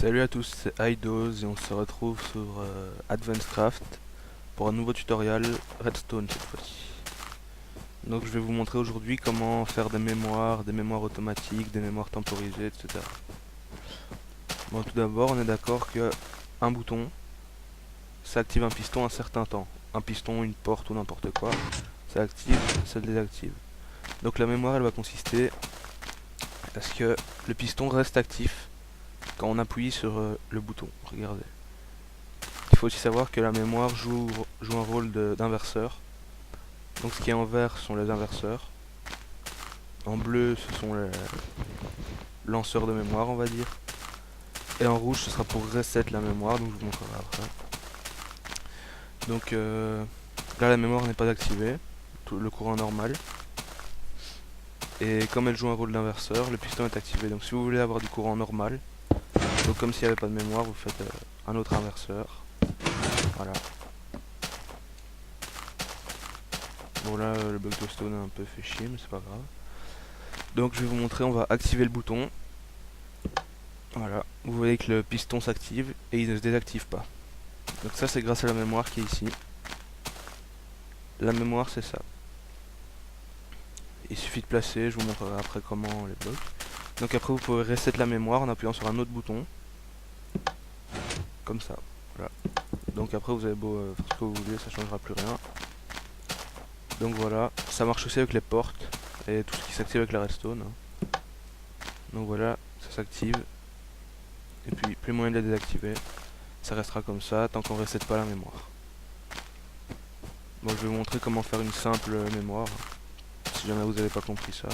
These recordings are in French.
Salut à tous, c'est iDose et on se retrouve sur Advanced Craft pour un nouveau tutoriel Redstone cette fois-ci. Donc je vais vous montrer aujourd'hui comment faire des mémoires automatiques, des mémoires temporisées, etc. Bon, tout d'abord on est d'accord que un bouton, ça active un piston un certain temps. Un piston, une porte ou n'importe quoi, ça active, ça désactive. Donc la mémoire elle va consister à ce que le piston reste actif quand on appuie sur le bouton, regardez. Il faut aussi savoir que la mémoire joue un rôle d'inverseur. Donc ce qui est en vert sont les inverseurs. En bleu ce sont les lanceurs de mémoire on va dire. Et en rouge ce sera pour reset la mémoire, donc je vous montrerai après. Donc là la mémoire n'est pas activée, le courant normal. Et comme elle joue un rôle d'inverseur, le piston est activé. Donc si vous voulez avoir du courant normal, donc comme s'il n'y avait pas de mémoire, vous faites un autre inverseur. Voilà. Bon là le bug de stone a un peu fait chier mais c'est pas grave. Donc je vais vous montrer, on va activer le bouton. Voilà, vous voyez que le piston s'active et il ne se désactive pas. Donc ça c'est grâce à la mémoire qui est ici. La mémoire c'est ça. Il suffit de placer, je vous montrerai après comment on les bloque. Donc après vous pouvez reset la mémoire en appuyant sur un autre bouton. Comme ça, voilà. Donc après vous avez beau faire ce que vous voulez, ça changera plus rien. Donc voilà, ça marche aussi avec les portes et tout ce qui s'active avec la redstone. Donc voilà, ça s'active. Et puis plus moyen de la désactiver. Ça restera comme ça tant qu'on ne reset pas la mémoire. Bon, je vais vous montrer comment faire une simple mémoire, si jamais vous n'avez pas compris ça.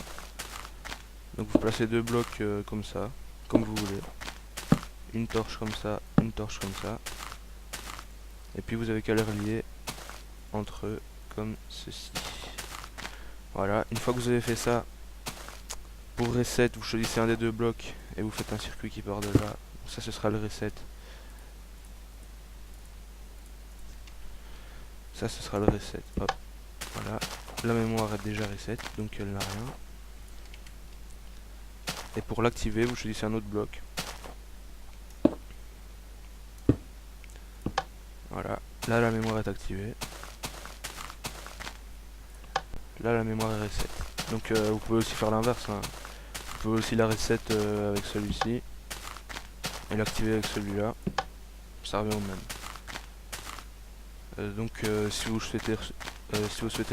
Donc vous placez deux blocs comme ça, comme vous voulez. Une torche comme ça, une torche comme ça. Et puis vous avez qu'à les relier entre eux comme ceci. Voilà, une fois que vous avez fait ça, pour reset, vous choisissez un des deux blocs et vous faites un circuit qui part de là. Ça, ce sera le reset. Ça, ce sera le reset. Hop, voilà. La mémoire est déjà reset, donc elle n'a rien. Et pour l'activer, vous choisissez un autre bloc. Voilà. Là, la mémoire est activée. Là, la mémoire est reset. Donc, vous pouvez aussi faire l'inverse. Hein. Vous pouvez aussi la reset avec celui-ci. Et l'activer avec celui-là. Ça revient au même. Donc, si vous souhaitez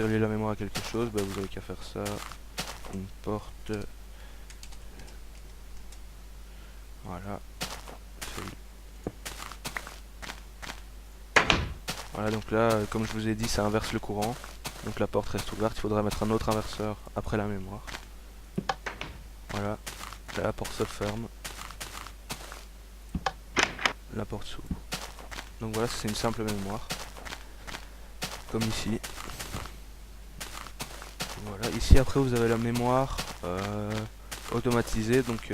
relier la mémoire à quelque chose, bah, vous avez qu'à faire ça. Une porte. Voilà. Voilà, donc là, comme je vous ai dit, ça inverse le courant. Donc la porte reste ouverte. Il faudra mettre un autre inverseur après la mémoire. Voilà. Là, la porte se ferme. La porte s'ouvre. Donc voilà, c'est une simple mémoire. Comme ici. Voilà, ici après vous avez la mémoire automatisée. Donc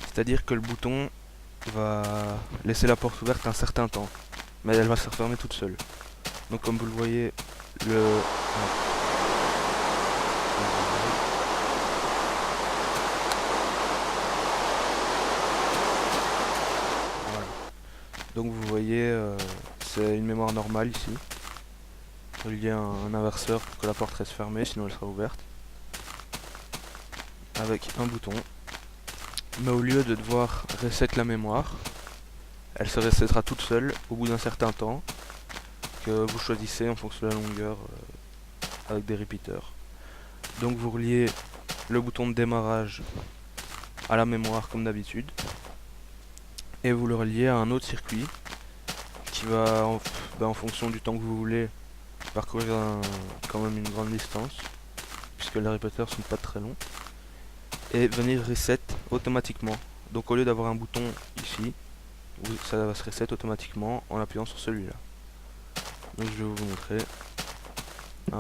c'est-à-dire que le bouton va laisser la porte ouverte un certain temps. Mais elle va se refermer toute seule. Donc comme vous le voyez, voilà. Donc vous voyez, c'est une mémoire normale ici. Il y a un inverseur pour que la porte reste fermée, sinon elle sera ouverte. Avec un bouton. Mais au lieu de devoir reset la mémoire, elle se resettera toute seule au bout d'un certain temps que vous choisissez en fonction de la longueur avec des repeaters. Donc vous reliez le bouton de démarrage à la mémoire comme d'habitude et vous le reliez à un autre circuit qui va en fonction du temps que vous voulez parcourir quand même une grande distance puisque les repeaters sont pas très longs et venir reset automatiquement. Donc au lieu d'avoir un bouton ici, ça va se reset automatiquement en appuyant sur celui-là. Donc je vais vous montrer. Ah,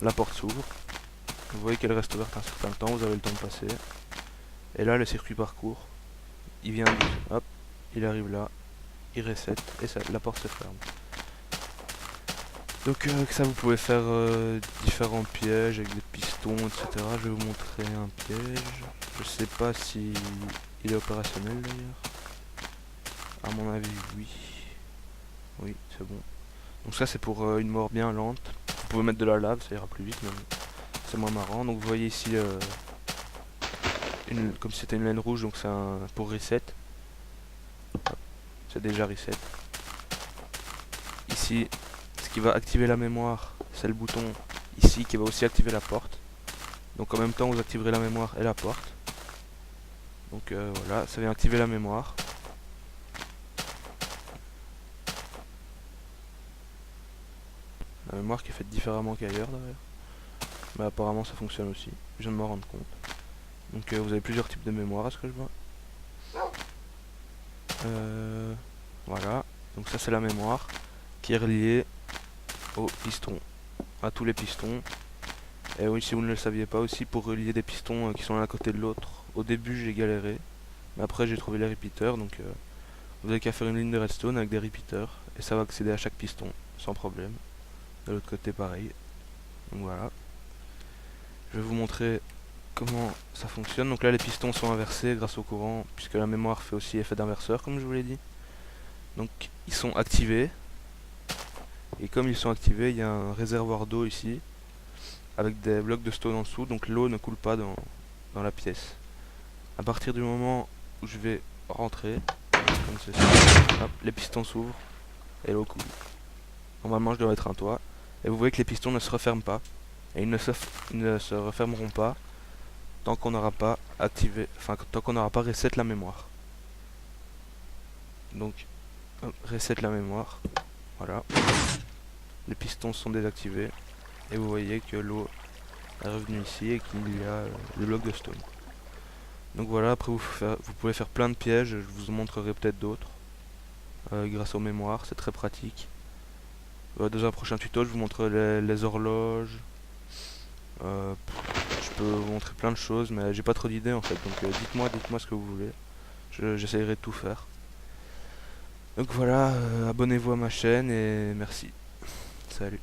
la porte s'ouvre. Vous voyez qu'elle reste ouverte un certain temps, vous avez le temps de passer. Et là le circuit parcourt. Il vient, hop, il arrive là, il reset et ça, la porte se ferme. Donc avec ça vous pouvez faire différents pièges avec des pistons, etc. Je vais vous montrer un piège. Je sais pas si il est opérationnel d'ailleurs. À mon avis, oui. Oui, c'est bon. Donc ça c'est pour une mort bien lente. Vous pouvez mettre de la lave, ça ira plus vite, mais c'est moins marrant. Donc vous voyez ici, comme si c'était une laine rouge, donc c'est pour reset. C'est déjà reset. Ici, ce qui va activer la mémoire, c'est le bouton ici qui va aussi activer la porte. Donc en même temps, vous activerez la mémoire et la porte. Donc voilà, ça vient activer la mémoire. La mémoire qui est faite différemment qu'ailleurs d'ailleurs. Mais apparemment ça fonctionne aussi, je viens de m'en rendre compte. Donc vous avez plusieurs types de mémoire à ce que je vois. Voilà, donc ça c'est la mémoire qui est reliée au piston, à tous les pistons. Et oui, si vous ne le saviez pas aussi, pour relier des pistons qui sont l'un à côté de l'autre, au début j'ai galéré, mais après j'ai trouvé les repeaters, donc vous avez qu'à faire une ligne de redstone avec des repeaters, et ça va accéder à chaque piston, sans problème. De l'autre côté pareil. Donc voilà. Je vais vous montrer comment ça fonctionne. Donc là les pistons sont inversés grâce au courant, puisque la mémoire fait aussi effet d'inverseur comme je vous l'ai dit. Donc ils sont activés. Et comme ils sont activés, il y a un réservoir d'eau ici, avec des blocs de stone en dessous, donc l'eau ne coule pas dans la pièce. À partir du moment où je vais rentrer, comme ceci, hop, les pistons s'ouvrent et l'eau coule. Normalement je dois être un toit. Et vous voyez que les pistons ne se referment pas. Et ils ne se refermeront pas tant qu'on n'aura pas activé, enfin tant qu'on n'aura pas reset la mémoire. Donc hop, reset la mémoire, voilà. Les pistons sont désactivés et vous voyez que l'eau est revenue ici et qu'il y a le bloc de stone. Donc voilà, après vous pouvez faire plein de pièges, je vous en montrerai peut-être d'autres grâce aux mémoires, c'est très pratique. Dans un prochain tuto je vous montrerai les horloges. Je peux vous montrer plein de choses, mais j'ai pas trop d'idées en fait, donc dites-moi ce que vous voulez. J'essayerai de tout faire. Donc voilà, abonnez-vous à ma chaîne et merci. Salut.